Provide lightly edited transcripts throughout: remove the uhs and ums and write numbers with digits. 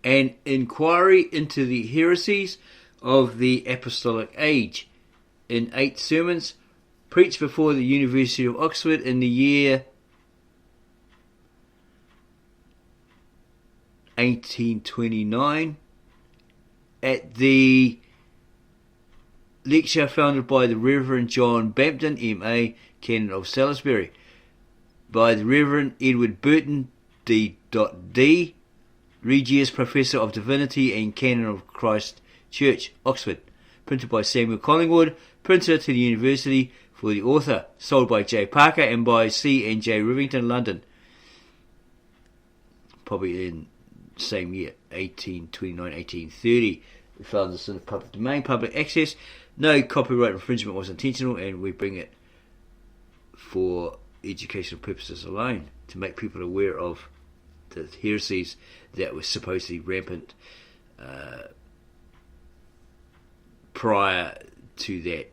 An Inquiry into the Heresies of the Apostolic Age, in 8 sermons, preached before the University of Oxford in the year 1829, at the lecture founded by the Reverend John Bampton, M.A., Canon of Salisbury, by the Reverend Edward Burton, D.D., Regius Professor of Divinity and Canon of Christ Church, Oxford, printed by Samuel Collingwood, printer to the University for the author, sold by J. Parker and by C. and J. Rivington, London, probably in the same year, 1829-1830. We found this in the public domain, public access. No copyright infringement was intentional, and we bring it for educational purposes alone, to make people aware of the heresies that were supposedly rampant prior to that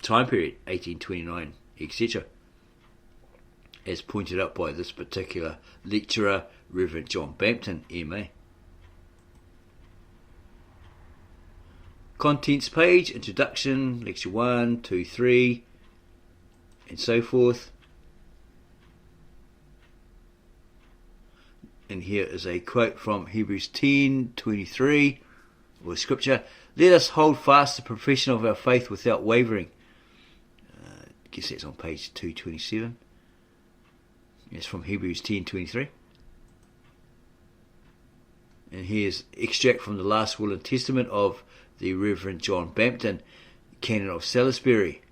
time period, 1829, etc., as pointed out by this particular lecturer, Reverend John Bampton, M.A. Contents page, introduction, lecture 1, 2, 3, and so forth. And here is a quote from Hebrews 10:23, or scripture: "Let us hold fast the profession of our faith without wavering." I guess that's on page 227. It's from Hebrews 10:23. And here's extract from the last will and testament of the Reverend John Bampton, Canon of Salisbury,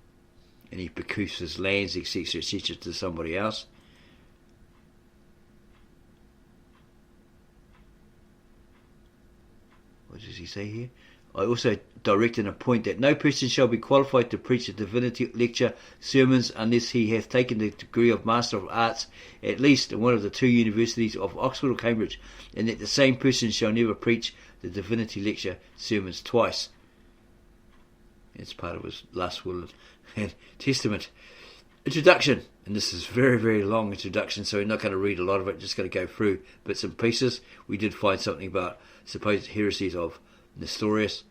and he bequeaths his lands, etc., etc., to somebody else. What does he say here? I also direct and appoint that no person shall be qualified to preach a divinity lecture, sermons, unless he hath taken the degree of Master of Arts, at least in one of the 2 universities of Oxford or Cambridge, and that the same person shall never preach the divinity lecture, sermons twice. It's part of his last will and testament. Introduction, and this is very, very long introduction, so we're not going to read a lot of it, just going to go through bits and pieces. We did find something about supposed heresies of Nestorius,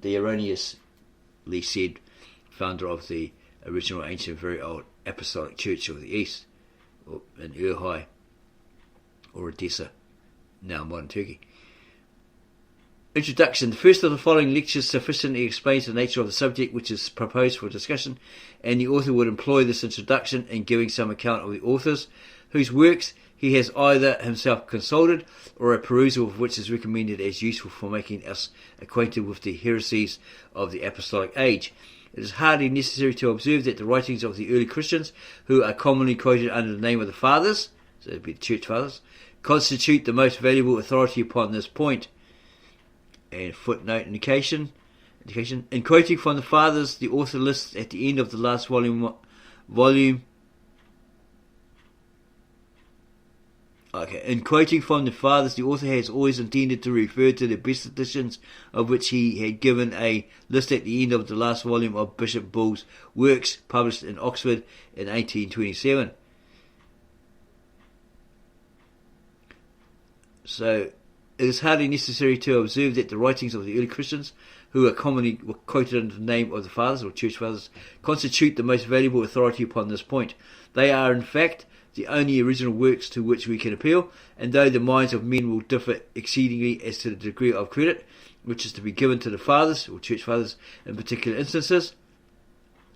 the erroneously said founder of the original ancient, very old Apostolic Church of the East, or in Urhai, or Edessa, now modern Turkey. Introduction. The first of the following lectures sufficiently explains the nature of the subject which is proposed for discussion, and the author would employ this introduction in giving some account of the authors, whose works he has either himself consulted, or a perusal of which is recommended as useful for making us acquainted with the heresies of the Apostolic Age. It is hardly necessary to observe that the writings of the early Christians, who are commonly quoted under the name of the Fathers, so it would be the Church Fathers, constitute the most valuable authority upon this point. And footnote indication. In quoting from the Fathers, the author lists at the end of the last volume. In quoting from the Fathers, the author has always intended to refer to the best editions, of which he had given a list at the end of the last volume of Bishop Bull's works, published in Oxford in 1827. So, it is hardly necessary to observe that the writings of the early Christians, who are commonly quoted under the name of the Fathers or Church Fathers, constitute the most valuable authority upon this point. They are, in fact, the only original works to which we can appeal, and though the minds of men will differ exceedingly as to the degree of credit which is to be given to the Fathers or Church Fathers in particular instances,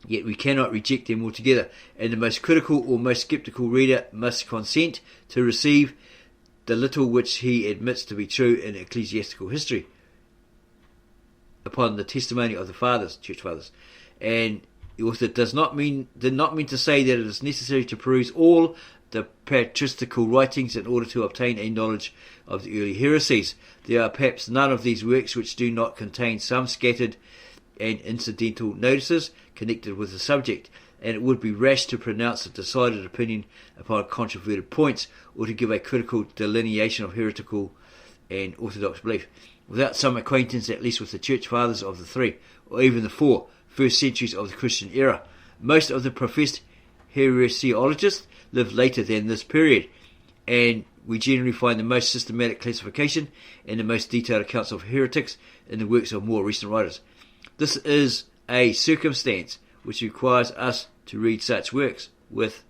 yet we cannot reject them altogether, and the most critical or most sceptical reader must consent to receive the little which he admits to be true in ecclesiastical history upon the testimony of the Fathers, Church Fathers. And the author did not mean to say that it is necessary to peruse all the patristical writings in order to obtain a knowledge of the early heresies. There are perhaps none of these works which do not contain some scattered and incidental notices connected with the subject, and it would be rash to pronounce a decided opinion upon controverted points, or to give a critical delineation of heretical and orthodox belief, without some acquaintance at least with the Church Fathers of the 3, or even the 4 first centuries of the Christian era. Most of the professed heresiologists lived later than this period, and we generally find the most systematic classification and the most detailed accounts of heretics in the works of more recent writers. This is a circumstance which requires us to read such works with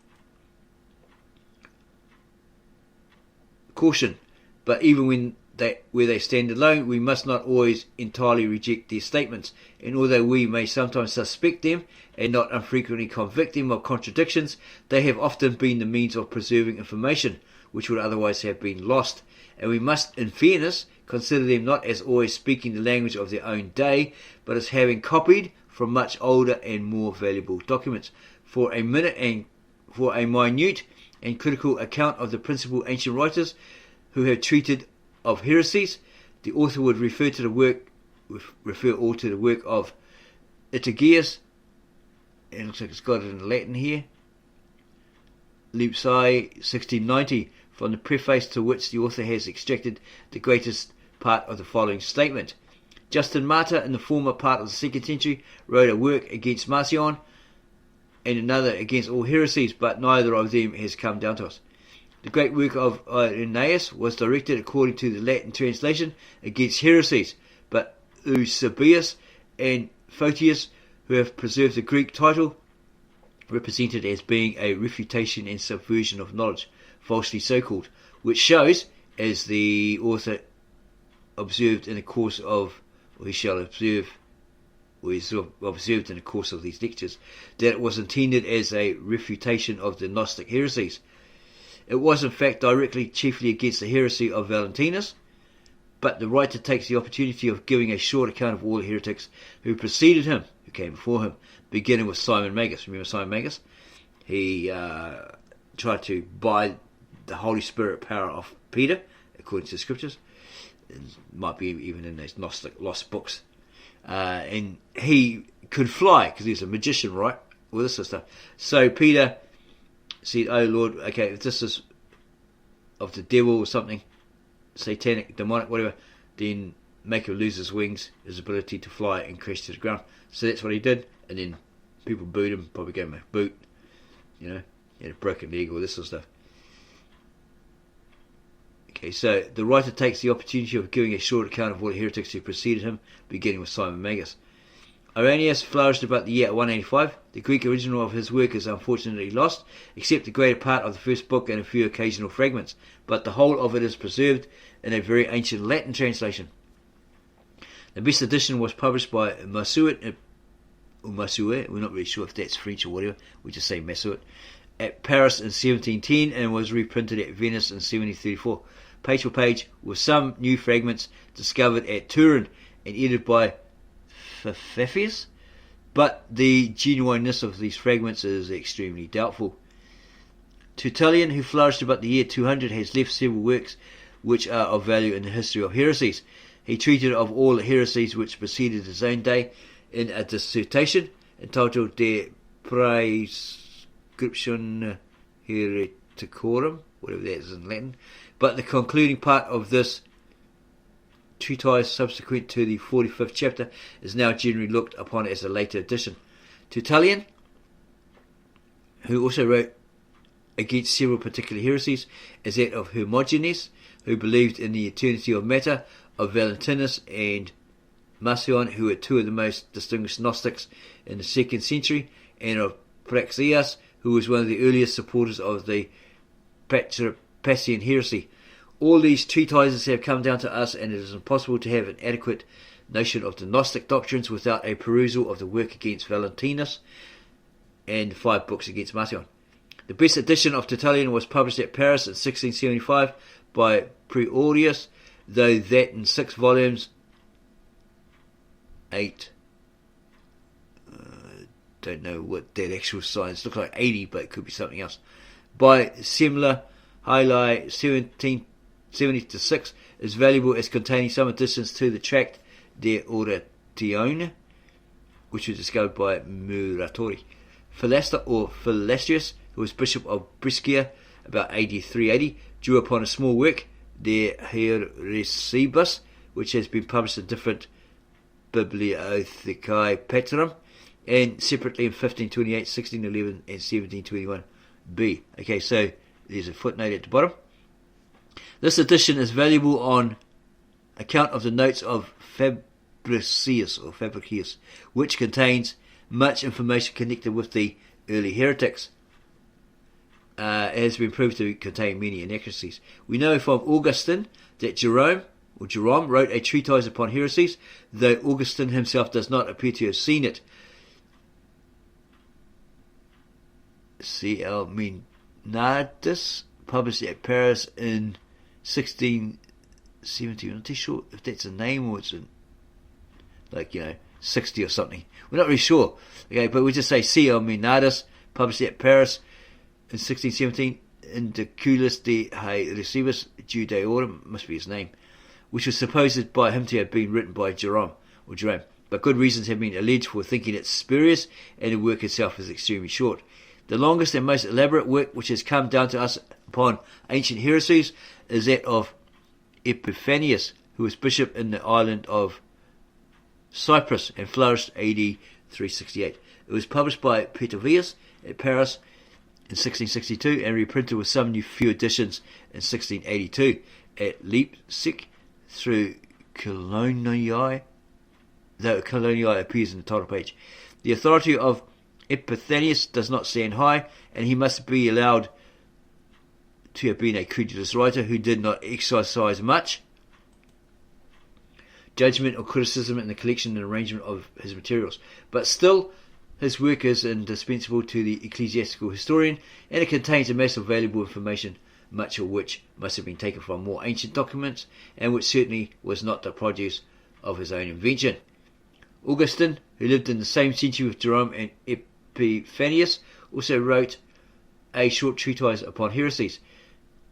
caution, but even where they stand alone, we must not always entirely reject their statements, and although we may sometimes suspect them and not unfrequently convict them of contradictions, they have often been the means of preserving information which would otherwise have been lost, and we must, in fairness, consider them not as always speaking the language of their own day, but as having copied from much older and more valuable documents. For a minute and for a minute and critical account of the principal ancient writers who have treated of heresies, the author would refer all to the work of Itigius, and it looks like it's got it in Latin here, Lipsi 1690, from the preface to which the author has extracted the greatest part of the following statement. Justin Martyr, in the former part of the 2nd century, wrote a work against Marcion and another against all heresies, but neither of them has come down to us. The great work of Irenaeus was directed, according to the Latin translation, against heresies, but Eusebius and Photius, who have preserved the Greek title, represent it as being a refutation and subversion of knowledge, falsely so called, which shows, as the author observed in the course of, or he shall observe, or is observed in the course of these lectures, that it was intended as a refutation of the Gnostic heresies. It was in fact directly chiefly against the heresy of Valentinus, but the writer takes the opportunity of giving a short account of all the heretics who preceded him, who came before him, beginning with Simon Magus. Remember Simon Magus? He tried to buy the Holy Spirit power of Peter, according to the scriptures. It might be even in those Gnostic lost books. And he could fly, because he was a magician, right? All this sort of stuff. So Peter said, oh Lord, okay, if this is of the devil or something, satanic, demonic, whatever, then make him lose his wings, his ability to fly and crash to the ground. So that's what he did, and then people booed him, probably gave him a boot, he had a broken leg, all this sort of stuff. Okay, so the writer takes the opportunity of giving a short account of all the heretics who preceded him, beginning with Simon Magus. Irenaeus flourished about the year 185. The Greek original of his work is unfortunately lost, except the greater part of the first book and a few occasional fragments, but the whole of it is preserved in a very ancient Latin translation. The best edition was published by Massuet, we're not really sure if that's French or whatever, we just say Massuet, at Paris in 1710 and was reprinted at Venice in 1734, page for page, with some new fragments discovered at Turin and edited by Pfeffius, but the genuineness of these fragments is extremely doubtful. Tertullian, who flourished about the year 200, has left several works which are of value in the history of heresies. He treated of all the heresies which preceded his own day in a dissertation entitled De Praescriptione Hereticorum, whatever that is in Latin, but the concluding part of this treatise, subsequent to the 45th chapter, is now generally looked upon as a later edition. Tertullian, who also wrote against several particular heresies, is that of Hermogenes, who believed in the eternity of matter, of Valentinus and Marcion, who were two of the most distinguished Gnostics in the 2nd century, and of Praxeas, who was one of the earliest supporters of the Patripassian heresy. All these treatises have come down to us, and it is impossible to have an adequate notion of the Gnostic doctrines without a perusal of the work against Valentinus and 5 books against Marcion. The best edition of Tertullian was published at Paris in 1675 by Priorius, though that in 6 volumes, 8, don't know what that actual size, looks like 80, but it could be something else, by Semler Hyli 1770-6, is valuable as containing some additions to the tract De Oratione, which was discovered by Muratori. Philaster, or Philastrius, who was Bishop of Brescia about AD 380, drew upon a small work, De Heresiibus, which has been published in different Bibliothecae Patrum, and separately in 1528, 1611, and 1721b. Okay, so there's a footnote at the bottom. This edition is valuable on account of the notes of Fabricius, which contains much information connected with the early heretics. It has been proved to contain many inaccuracies. We know from Augustine that Jerome wrote a treatise upon heresies, though Augustine himself does not appear to have seen it. C.L. Minardus published it at Paris in 1670. I'm not too sure if that's a name or it's 60 or something. We're not really sure. Okay, but we just say C.L. Minardus published it at Paris in 1617 in the Culis de Heresies Judaeorum, must be his name, which was supposed by him to have been written by Jerome, but good reasons have been alleged for thinking it spurious, and the work itself is extremely short. The longest and most elaborate work which has come down to us upon ancient heresies is that of Epiphanius, who was bishop in the island of Cyprus and flourished AD 368. It was published by Petavius at Paris in 1662 and reprinted with some few additions in 1682 at Leipzig through Coloniae, though Coloniae appears in the title page. The authority of Epiphanius does not stand high, and he must be allowed to have been a credulous writer who did not exercise much judgment or criticism in the collection and arrangement of his materials. But still, his work is indispensable to the ecclesiastical historian, and it contains a mass of valuable information, much of which must have been taken from more ancient documents, and which certainly was not the produce of his own invention. Augustine, who lived in the same century with Jerome and Epiphanius, also wrote a short treatise upon heresies.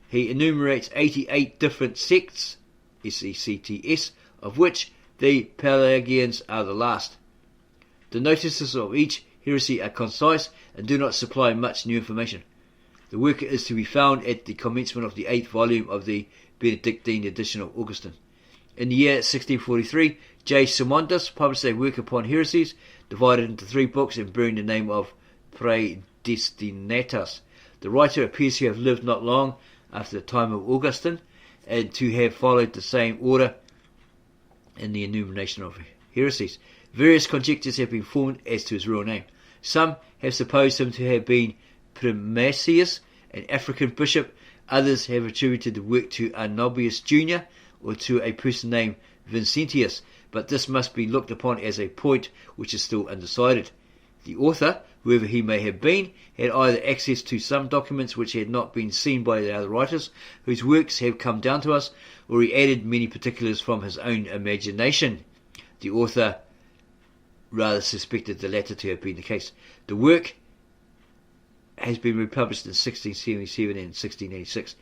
He enumerates 88 different sects, sects, of which the Pelagians are the last. The notices of each heresy are concise and do not supply much new information. The work is to be found at the commencement of the 8th volume of the Benedictine edition of Augustine. In the year 1643, J. Simondus published a work upon heresies, divided into 3 books and bearing the name of Predestinatus. The writer appears to have lived not long after the time of Augustine, and to have followed the same order in the enumeration of heresies. Various conjectures have been formed as to his real name. Some have supposed him to have been Primasius, an African bishop. Others have attributed the work to Arnobius Jr. or to a person named Vincentius, but this must be looked upon as a point which is still undecided. The author, whoever he may have been, had either access to some documents which had not been seen by the other writers whose works have come down to us, or he added many particulars from his own imagination. The author rather suspected the latter to have been the case. The work has been republished in 1677 and 1686.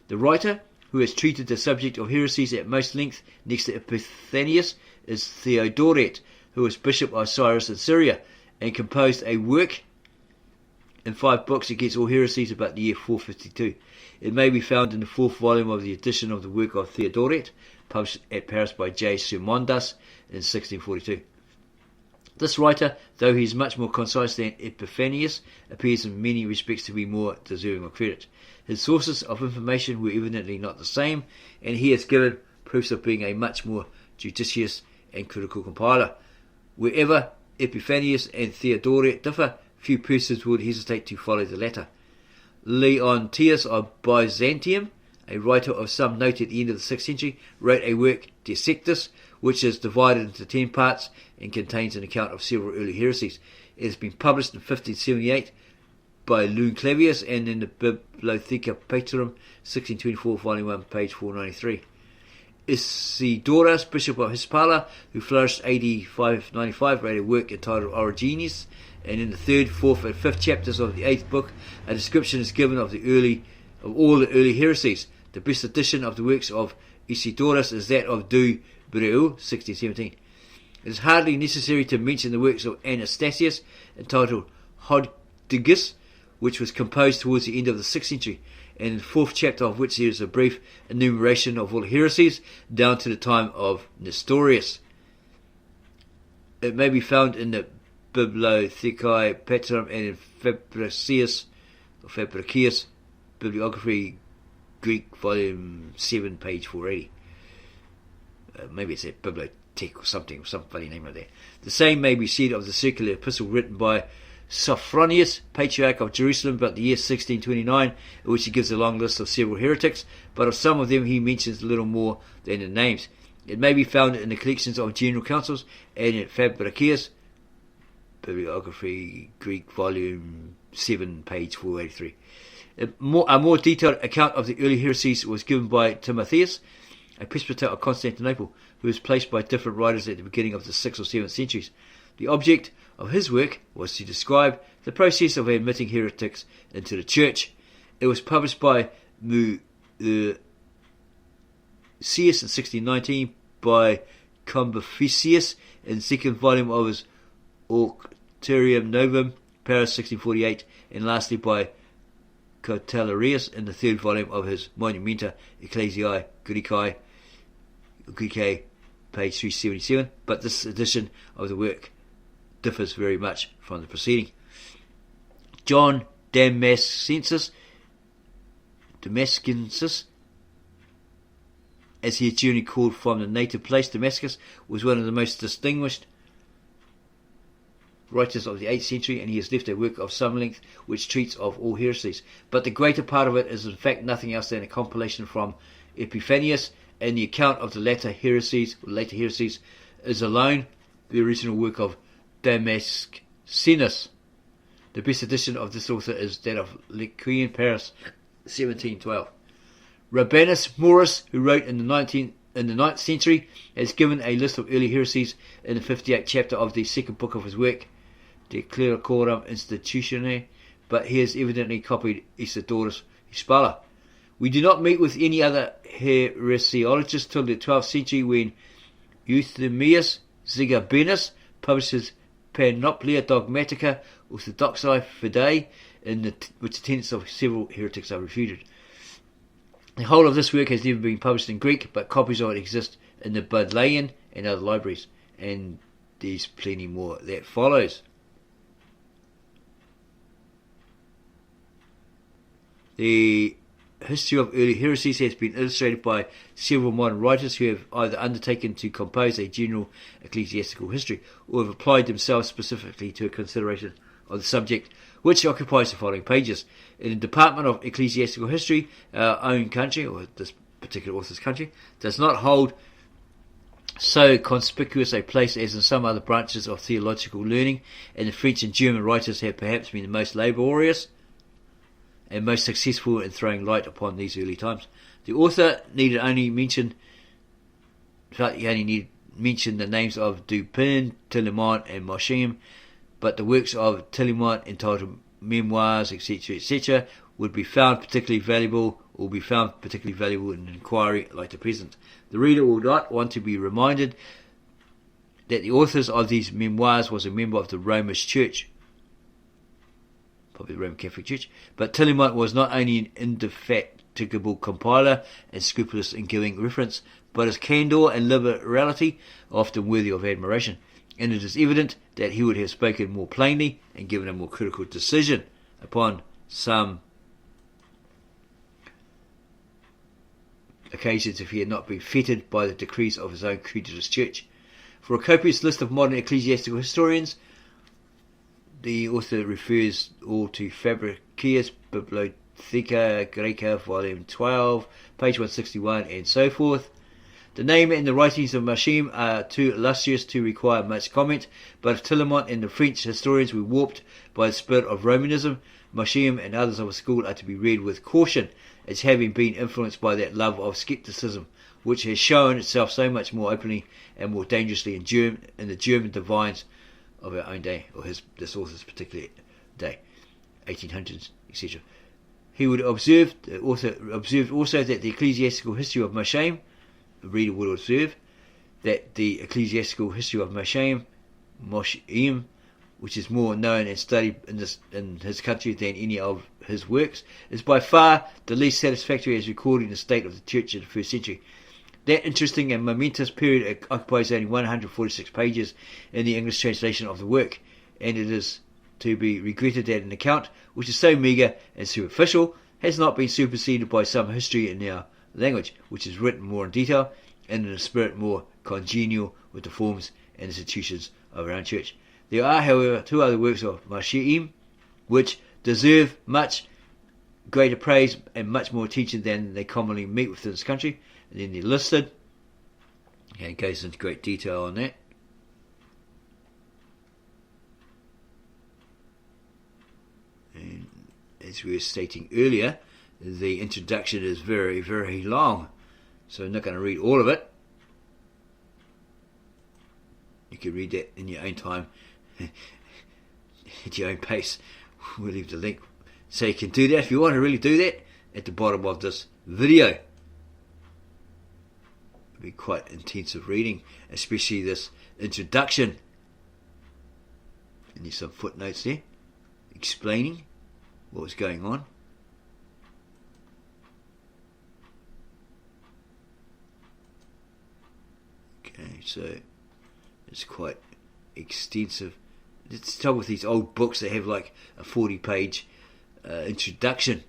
The writer, who has treated the subject of heresies at most length next to Epiphanius, is Theodoret, who was bishop of Cyrus in Syria, and composed a work in 5 books against all heresies about the year 452. It may be found in the 4th volume of the edition of the work of Theodoret, published at Paris by J. Simondus in 1642. This writer, though he is much more concise than Epiphanius, appears in many respects to be more deserving of credit. His sources of information were evidently not the same, and he has given proofs of being a much more judicious and critical compiler. Wherever Epiphanius and Theodoret differ, few persons would hesitate to follow the latter. Leontius of Byzantium, a writer of some note at the end of the 6th century, wrote a work, De Sectis, which is divided into 10 parts and contains an account of several early heresies. It has been published in 1578 by Lune Clavius and in the Bibliotheca Patrorum, 1624, volume 1, page 493. Isidorus, bishop of Hispala, who flourished AD 595, wrote a work entitled Origines, and in the 3rd, 4th, and 5th chapters of the 8th book, a description is given of all the early heresies. The best edition of the works of Isidorus is that of Du Breuil, 1617. It is hardly necessary to mention the works of Anastasius, entitled Hodgigus, which was composed towards the end of the 6th century, and in the 4th chapter of which there is a brief enumeration of all heresies down to the time of Nestorius. It may be found in the Bibliothecae Patrorum and in Fabricius Bibliography Greek, volume 7, page 480. Maybe it's a bibliotech or something, some funny name like that. The same may be said of the circular epistle written by Sophronius, Patriarch of Jerusalem, about the year 1629, in which he gives a long list of several heretics, but of some of them he mentions little more than the names. It may be found in the collections of General Councils and in Fabricius, Bibliography, Greek, volume 7, page 483. A more detailed account of the early heresies was given by Timotheus, a presbyter of Constantinople, who was placed by different writers at the beginning of the 6th or 7th centuries. The object of his work was to describe the process of admitting heretics into the church. It was published by Mucius in 1619, by Combeficius in the second volume of his Auctorium Novum, Paris 1648, and lastly by Cotelerius in the third volume of his Monumenta Ecclesiae Graecae, page 377, but this edition of the work differs very much from the preceding. John Damascensis, as he is generally called from the native place Damascus, was one of the most distinguished writers of the 8th century, and he has left a work of some length which treats of all heresies. But the greater part of it is in fact nothing else than a compilation from Epiphanius, and the account of the later heresies is alone the original work of Damascenus. The best edition of this author is that of Lequien, Paris, 1712. Rabanus Maurus, who wrote in the 9th century, has given a list of early heresies in the 58th chapter of the second book of his work, De Clericorum Institutione, but he has evidently copied Isidorus Hispala. We do not meet with any other heresiologist till the 12th century, when Euthemius Zigabinus published his Panoplia Dogmatica Orthodoxae Fidei, in which the tenets of several heretics are refuted. The whole of this work has never been published in Greek, but copies of it exist in the Bodleian and other libraries, and there's plenty more that follows. The history of early heresies has been illustrated by several modern writers who have either undertaken to compose a general ecclesiastical history or have applied themselves specifically to a consideration of the subject, which occupies the following pages. In the Department of Ecclesiastical History, our own country, or this particular author's country, does not hold so conspicuous a place as in some other branches of theological learning, and the French and German writers have perhaps been the most laborious and most successful in throwing light upon these early times. The author needed only mention the names of Dupin, Tillemont, and Mosheim, but the works of Tillemont entitled Memoirs, etc., would be found particularly valuable, or be found particularly valuable in an inquiry like the present. The reader will not want to be reminded that the author of these memoirs was a member of the Romish Church, probably the Roman Catholic Church, but Tillemont was not only an indefatigable compiler and scrupulous in giving reference, but his candour and liberality are often worthy of admiration, and it is evident that he would have spoken more plainly and given a more critical decision upon some occasions if he had not been fettered by the decrees of his own credulous church. For a copious list of modern ecclesiastical historians, the author refers all to Fabricius, Bibliotheca Graeca, volume 12, page 161, and so forth. The name and the writings of Mosheim are too illustrious to require much comment, but if Tillemont and the French historians were warped by the spirit of Romanism, Mosheim and others of a school are to be read with caution, as having been influenced by that love of scepticism, which has shown itself so much more openly and more dangerously in the German divines of our own day, or this author's particular day, 1800s, etc. The author observed also that the ecclesiastical history of Mosheim, the reader would observe that the ecclesiastical history of Mosheim, which is more known and studied in his country than any of his works, is by far the least satisfactory as recording the state of the church in the first century. That interesting and momentous period occupies only 146 pages in the English translation of the work, and it is to be regretted that an account which is so meagre and superficial has not been superseded by some history in our language, which is written more in detail and in a spirit more congenial with the forms and institutions of our own church. There are, however, two other works of Mashiach which deserve much greater praise and much more attention than they commonly meet within this country, and then they're listed. Okay, it goes into great detail on that. And as we were stating earlier, the introduction is very, very long, so I'm not going to read all of it. You can read that in your own time, at your own pace. We'll leave the link so you can do that if you want to really do that at the bottom of this video. It'll be quite intensive reading, especially this introduction. And there's some footnotes there explaining what was going on. Okay, so it's quite extensive. It's the trouble with these old books, they have like a 40-page introduction.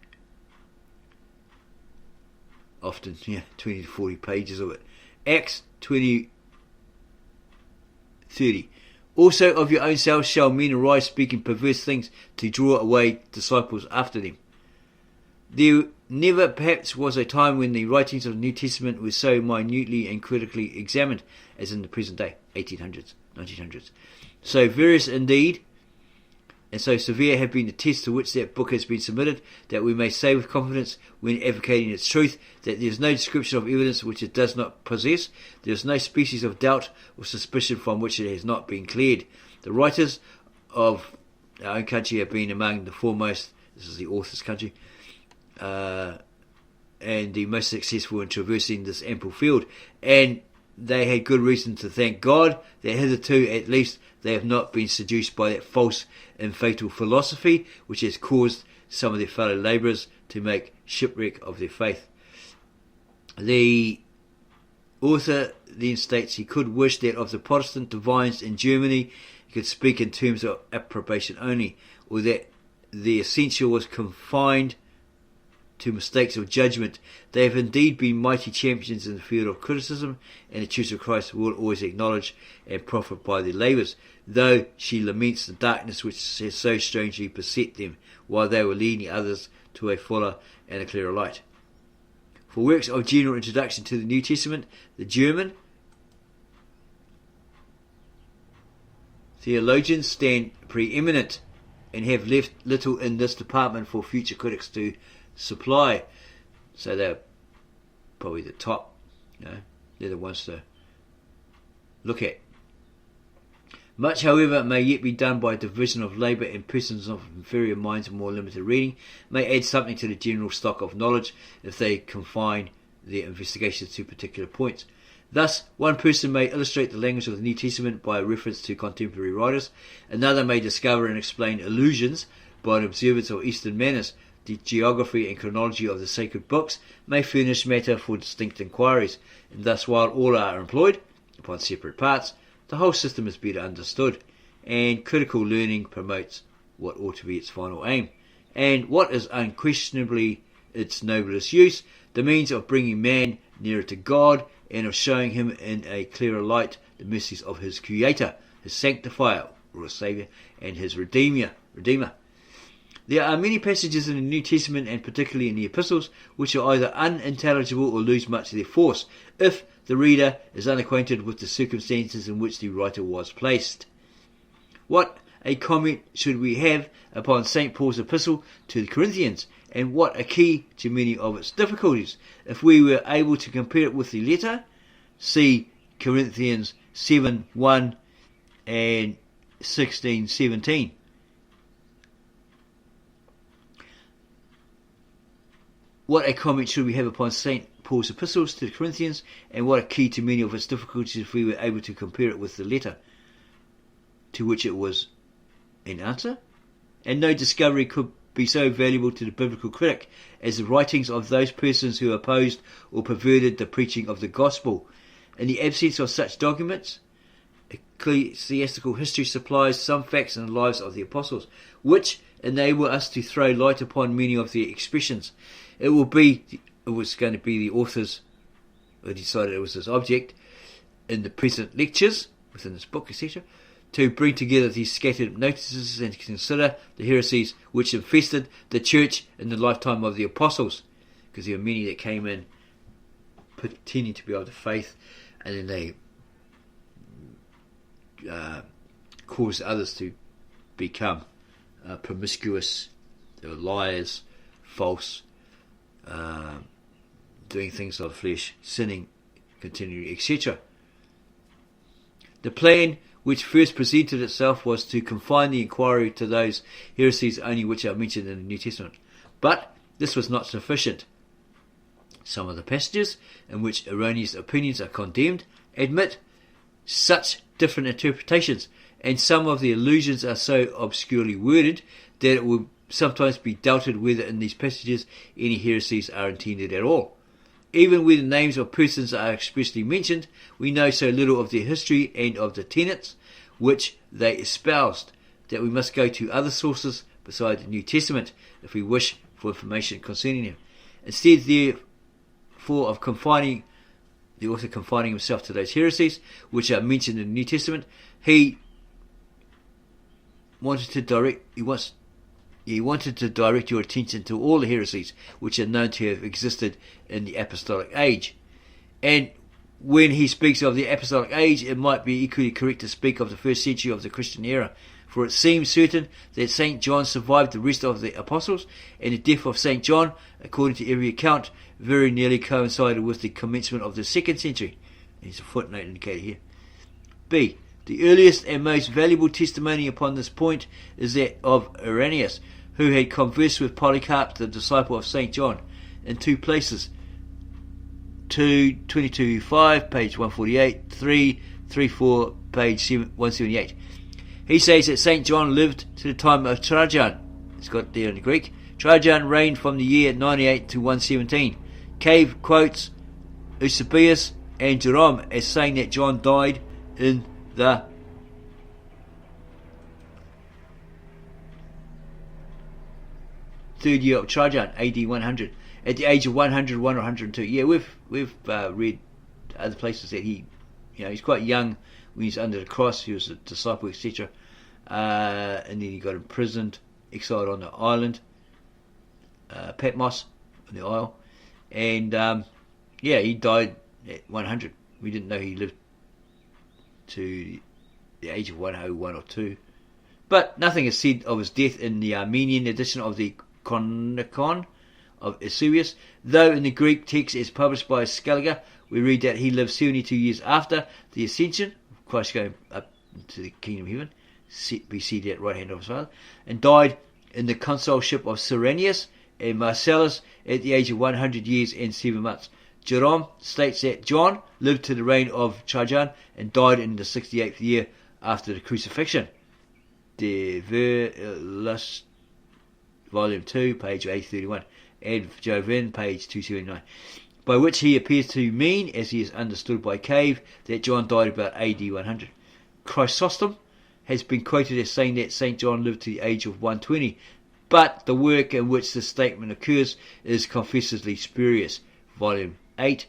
Often, 20 to 40 pages of it. Acts 20:30. Also of your own selves shall men arise speaking perverse things to draw away disciples after them. There never perhaps was a time when the writings of the New Testament were so minutely and critically examined as in the present day, 1800s, 1900s. So various indeed, and so severe have been the tests to which that book has been submitted, that we may say with confidence, when advocating its truth, that there is no description of evidence which it does not possess. There is no species of doubt or suspicion from which it has not been cleared. The writers of our own country have been among the foremost, this is the author's country, and the most successful in traversing this ample field, and they had good reason to thank God that hitherto at least they have not been seduced by that false and fatal philosophy which has caused some of their fellow labourers to make shipwreck of their faith. The author then states he could wish that of the Protestant divines in Germany he could speak in terms of approbation only, or that the essential was confined to mistakes of judgment. They have indeed been mighty champions in the field of criticism, and the Church of Christ will always acknowledge and profit by their labours, though she laments the darkness which has so strangely beset them, while they were leading others to a fuller and a clearer light. For works of general introduction to the New Testament, the German theologians stand preeminent and have left little in this department for future critics to supply. So they're probably the top, they're the ones to look at. Much, however, may yet be done by division of labour, and persons of inferior minds and more limited reading may add something to the general stock of knowledge if they confine their investigations to particular points. Thus, one person may illustrate the language of the New Testament by a reference to contemporary writers, another may discover and explain allusions by an observance of Eastern manners. The geography and chronology of the sacred books may furnish matter for distinct inquiries, and thus while all are employed upon separate parts, the whole system is better understood, and critical learning promotes what ought to be its final aim, and what is unquestionably its noblest use, the means of bringing man nearer to God, and of showing him in a clearer light the mercies of his Creator, his Sanctifier, or his Saviour, and his Redeemer. There are many passages in the New Testament, and particularly in the epistles, which are either unintelligible or lose much of their force, if the reader is unacquainted with the circumstances in which the writer was placed. What a comment should we have upon St. Paul's epistle to the Corinthians, and what a key to many of its difficulties, if we were able to compare it with the letter. See Corinthians 7:1 and 16:17. What a comment should we have upon St. Paul's epistles to the Corinthians, and what a key to many of its difficulties if we were able to compare it with the letter to which it was in answer. And no discovery could be so valuable to the biblical critic as the writings of those persons who opposed or perverted the preaching of the gospel. In the absence of such documents, ecclesiastical history supplies some facts in the lives of the apostles, which enable us to throw light upon many of their expressions. It was going to be the authors who decided it was his object in the present lectures, within this book, etc., to bring together these scattered notices and consider the heresies which infested the church in the lifetime of the apostles, because there were many that came in pretending to be of the faith, and then they caused others to become promiscuous. They were liars, false, doing things of the flesh, sinning continually, etc. The plan which first presented itself was to confine the inquiry to those heresies only which are mentioned in the New Testament. But this was not sufficient. Some of the passages in which erroneous opinions are condemned admit such different interpretations, and some of the allusions are so obscurely worded that it will sometimes be doubted whether in these passages any heresies are intended at all. Even when the names of persons are expressly mentioned, we know so little of their history and of the tenets which they espoused that we must go to other sources besides the New Testament if we wish for information concerning them. Instead, therefore, of the author confining himself to those heresies which are mentioned in the New Testament, he wanted to direct your attention to all the heresies which are known to have existed in the Apostolic Age. And when he speaks of the Apostolic Age, it might be equally correct to speak of the first century of the Christian era, for it seems certain that St. John survived the rest of the apostles, and the death of St. John, according to every account, very nearly coincided with the commencement of the 2nd century. There's a footnote indicated here. B. The earliest and most valuable testimony upon this point is that of Irenaeus, who had conversed with Polycarp, the disciple of St. John, in two places. 2:22:5, page 148, 3:34, page 178. He says that St. John lived to the time of Trajan. It's got there in the Greek. Trajan reigned from the year 98 to 117. Cave quotes Eusebius and Jerome as saying that John died in the third year of Trajan, AD 100, at the age of 101 or 102. Yeah, we've read other places that he's quite young when he's under the cross. He was a disciple, etc. And then he got imprisoned, exiled on the island, Patmos, on the isle, and he died at 100. We didn't know he lived to the age of 101 or 2. But nothing is said of his death in the Armenian edition of the Chronicon of Eusebius, though in the Greek text as published by Scaliger, we read that he lived 72 years after the ascension of Christ going up to the kingdom of heaven, be seated at the right hand of his Father, and died in the consulship of Cyrenius and Marcellus at the age of 100 years and 7 months. Jerome states that John lived to the reign of Trajan and died in the 68th year after the crucifixion. De Ver Volume 2, page 831, and Joven, page 279, by which he appears to mean, as he is understood by Cave, that John died about AD 100. Chrysostom has been quoted as saying that St. John lived to the age of 120, but the work in which this statement occurs is confessedly spurious. Volume 8,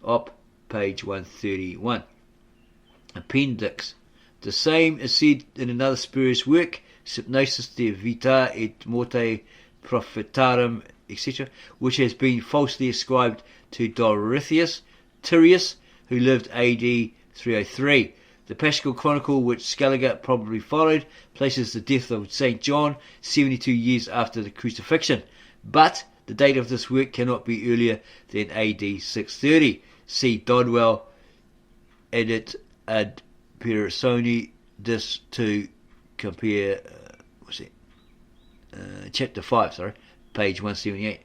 op. page 131. Appendix. The same is said in another spurious work, Hypnosis de Vita et Morte Prophetarum, etc., which has been falsely ascribed to Dorotheus Tyrius, who lived AD 303. The Paschal Chronicle, which Scaliger probably followed, places the death of St. John 72 years after the crucifixion, but the date of this work cannot be earlier than AD 630. See Dodwell, edit ad Personi, this to compare, chapter 5, page 178.